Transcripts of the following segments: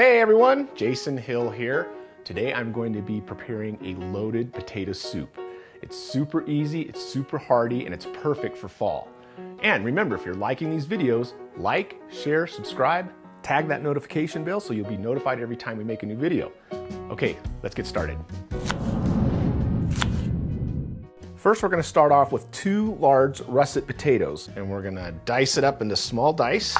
Hey everyone, Jason Hill here. Today I'm going to be preparing a loaded potato soup. It's super easy, it's super hearty, and it's perfect for fall. And remember, if you're liking these videos, like, share, subscribe, tag that notification bell so you'll be notified every time we make a new video. Okay, let's get started. First, we're going to start off with 2 large russet potatoes, and we're going to dice it up into small dice.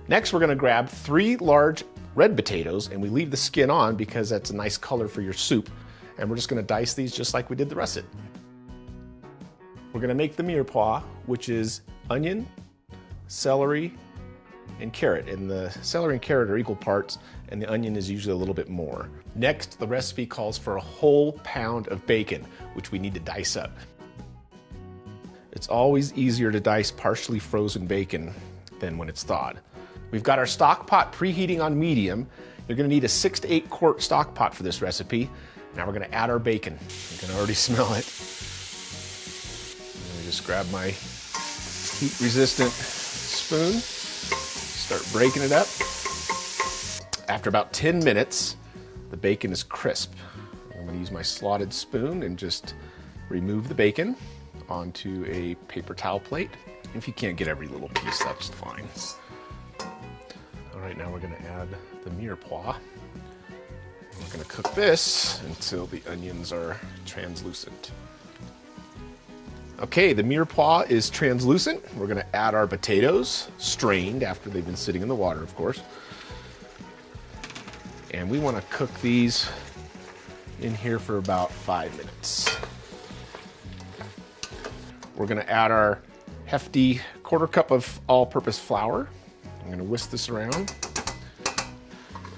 Next, we're going to grab 3 large red potatoes, and we leave the skin on because that's a nice color for your soup. And we're just going to dice these just like we did the russet. We're going to make the mirepoix, which is onion, celery, and carrot. And the celery and carrot are equal parts, and the onion is usually a little bit more. Next, the recipe calls for a whole pound of bacon, which we need to dice up. It's always easier to dice partially frozen bacon than when it's thawed. We've got our stock pot preheating on medium. You're gonna need a 6 to 8 quart stock pot for this recipe. Now we're gonna add our bacon. You can already smell it. Let me just grab my heat-resistant spoon, start breaking it up. After about 10 minutes, the bacon is crisp. I'm gonna use my slotted spoon and just remove the bacon onto a paper towel plate. If you can't get every little piece, that's fine. All right, now we're gonna add the mirepoix. We're gonna cook this until the onions are translucent. Okay, the mirepoix is translucent. We're gonna add our potatoes, strained after they've been sitting in the water, of course. And we wanna cook these in here for about 5 minutes. We're gonna add our hefty 1/4 cup of all-purpose flour. I'm gonna whisk this around.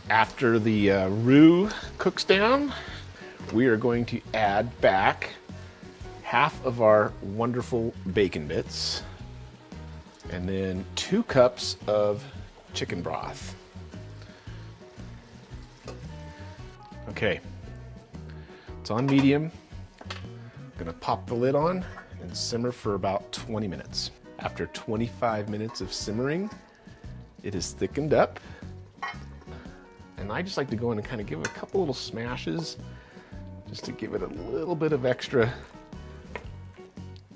After the roux cooks down, we are going to add back half of our wonderful bacon bits and then 2 cups of chicken broth. Okay, it's on medium. I'm gonna pop the lid on and simmer for about 20 minutes. After 25 minutes of simmering, it is thickened up. And I just like to go in and kind of give it a couple little smashes just to give it a little bit of extra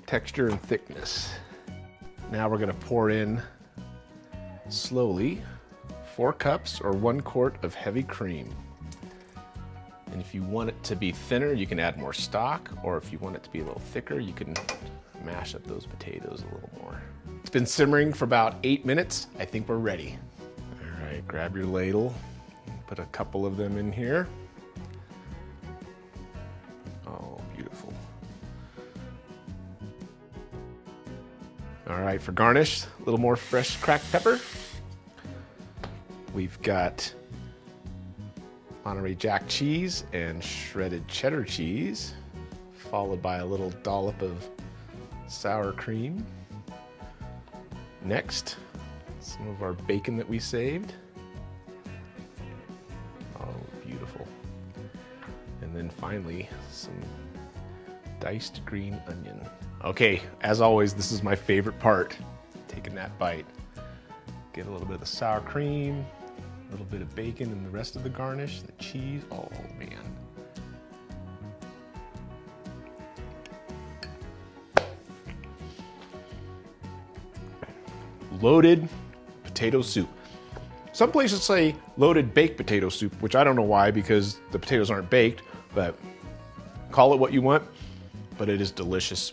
texture and thickness. Now we're gonna pour in slowly 4 cups or 1 quart of heavy cream. And if you want it to be thinner, you can add more stock, or if you want it to be a little thicker, you can mash up those potatoes a little more. It's been simmering for about 8 minutes. I think we're ready. All right, grab your ladle. Put a couple of them in here. Oh, beautiful. All right, for garnish, a little more fresh cracked pepper. We've got Monterey Jack cheese and shredded cheddar cheese, followed by a little dollop of sour cream. Next, some of our bacon that we saved. Oh, beautiful. And then finally, some diced green onion. Okay, as always, this is my favorite part, taking that bite. Get a little bit of the sour cream, a little bit of bacon and the rest of the garnish, the cheese. Oh man. Loaded potato soup. Some places say loaded baked potato soup, which I don't know why, because the potatoes aren't baked, but call it what you want, but it is delicious.